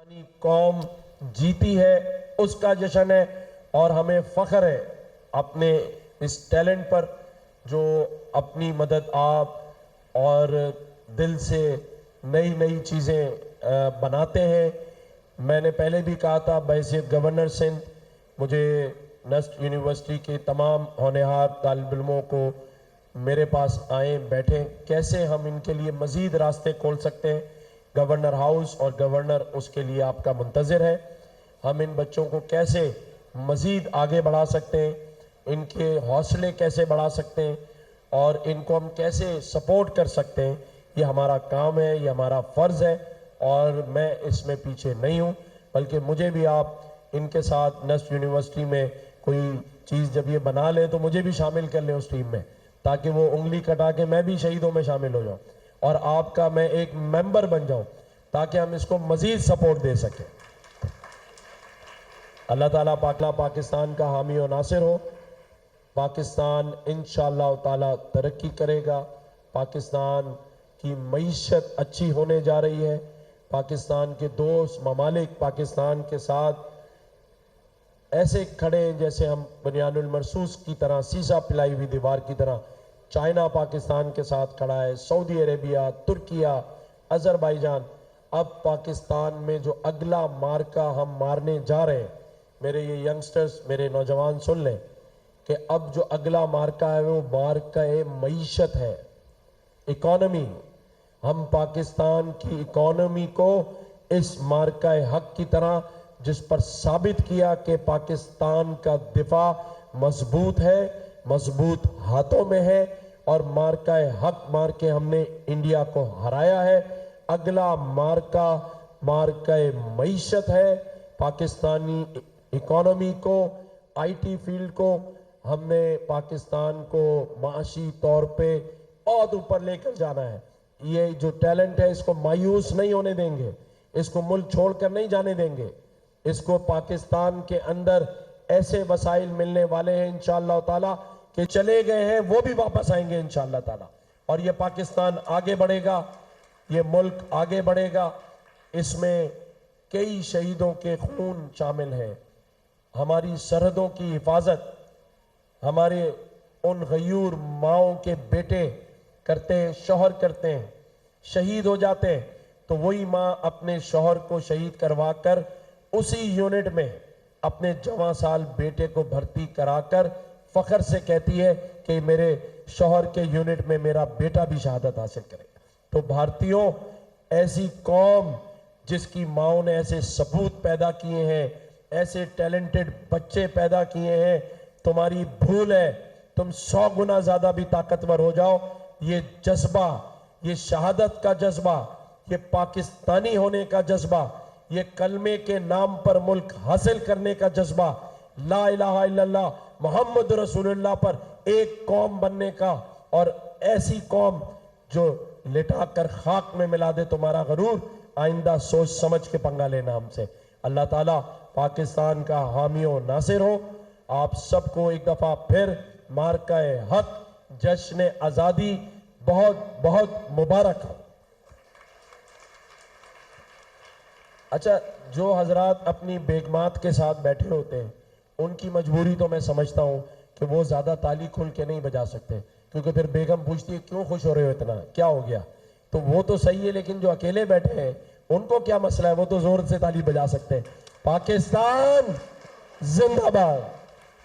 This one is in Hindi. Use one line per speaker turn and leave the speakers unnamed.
पाकिस्तानी कौम जीती है उसका जश्न है और हमें फख्र है अपने इस टैलेंट पर जो अपनी मदद आप और दिल से नई नई चीज़ें बनाते हैं। मैंने पहले भी कहा था बहैसियत गवर्नर सिंध मुझे नस्ट यूनिवर्सिटी के तमाम होनहार तालिब इल्मों को मेरे पास आए बैठे कैसे हम इनके लिए मज़ीद रास्ते खोल सकते हैं। गवर्नर हाउस और गवर्नर उसके लिए आपका मुंतज़िर है। हम इन बच्चों को कैसे मज़ीद आगे बढ़ा सकते हैं, इनके हौसले कैसे बढ़ा सकते हैं और इनको हम कैसे सपोर्ट कर सकते हैं, ये हमारा काम है, ये हमारा फ़र्ज़ है और मैं इसमें पीछे नहीं हूँ। बल्कि मुझे भी आप इनके साथ नस्ट यूनिवर्सिटी में कोई चीज़ जब ये बना लें तो मुझे भी शामिल कर लें उस टीम में, ताकि वो उंगली कटा के मैं भी शहीदों में शामिल हो जाऊँ और आपका मैं एक मेंबर बन जाऊँ ताकि हम इसको मज़ीद सपोर्ट दे सकें। अल्लाह ताला पाकिस्तान का हामी और नासिर हो। पाकिस्तान इंशाअल्लाह ताला तरक्की करेगा। पाकिस्तान की मईशत अच्छी होने जा रही है। पाकिस्तान के दोस्त ममालिक पाकिस्तान के साथ ऐसे खड़े हैं जैसे हम बुनियानुल मरसूस की तरह, शीशा पिलाई हुई दीवार की तरह। चाइना पाकिस्तान के साथ खड़ा है, सऊदी अरेबिया, तुर्किया, अजरबैजान। अब पाकिस्तान में जो अगला मार्का हम मारने जा रहे हैं, मेरे ये यंगस्टर्स, मेरे नौजवान सुन लें कि अब जो अगला मार्का है वो मार्का मईशत है, इकोनॉमी। हम पाकिस्तान की इकोनॉमी को इस मार्का हक की तरह, जिस पर साबित किया कि पाकिस्तान का दिफा मजबूत है, मजबूत हाथों में है और मार्का हक मार के हमने इंडिया को हराया है। अगला मार्का मईशत है। पाकिस्तानी इकोनॉमी को, आईटी फील्ड को हमने पाकिस्तान को माशी तौर पे बहुत ऊपर लेकर जाना है। ये जो टैलेंट है इसको मायूस नहीं होने देंगे, इसको मुल्क छोड़कर नहीं जाने देंगे। इसको पाकिस्तान के अंदर ऐसे वसाइल मिलने वाले हैं इंशाअल्लाह ताला कि चले गए हैं वो भी वापस आएंगे इंशाअल्लाह ताला। और ये पाकिस्तान आगे बढ़ेगा, ये मुल्क आगे बढ़ेगा। इसमें कई शहीदों के खून शामिल हैं। हमारी सरहदों की हिफाजत हमारे उन गयूर माओं के बेटे करते हैं, शौहर करते हैं, शहीद हो जाते हैं, तो वही माँ अपने शौहर को शहीद करवाकर उसी यूनिट में अपने जवां साल बेटे को भर्ती कराकर फख्र से कहती है कि मेरे शौहर के यूनिट में मेरा बेटा भी शहादत हासिल करेगा। तो भारतीयों, ऐसी कौम जिसकी माओं ने ऐसे सपूत पैदा किए हैं, ऐसे टैलेंटेड बच्चे पैदा किए हैं, तुम्हारी भूल है तुम 100 गुना ज्यादा भी ताकतवर हो जाओ। ये जज्बा, ये शहादत का जज्बा, ये पाकिस्तानी होने का जज्बा, ये कलमे के नाम पर मुल्क हासिल करने का जज्बा, ला इलाहा इल्लल्लाह मोहम्मद रसूलुल्लाह पर एक कौम बनने का, और ऐसी कौम जो लिटाकर खाक में मिला दे तुम्हारा गरूर। आइंदा सोच समझ के पंगा लेना हमसे। अल्लाह ताला पाकिस्तान का हामी और नासिर हो। आप सबको एक दफा फिर मार्का हक जश्न आज़ादी बहुत बहुत मुबारक हो। अच्छा, जो हजरात अपनी बेगमात के साथ बैठे होते हैं उनकी मजबूरी तो मैं समझता हूँ कि वो ज़्यादा ताली खुल के नहीं बजा सकते, क्योंकि फिर बेगम पूछती है क्यों खुश हो रहे हो इतना, क्या हो गया। तो वो तो सही है, लेकिन जो अकेले बैठे हैं उनको क्या मसला है, वो तो जोर से ताली बजा सकते हैं। पाकिस्तान जिंदाबाद।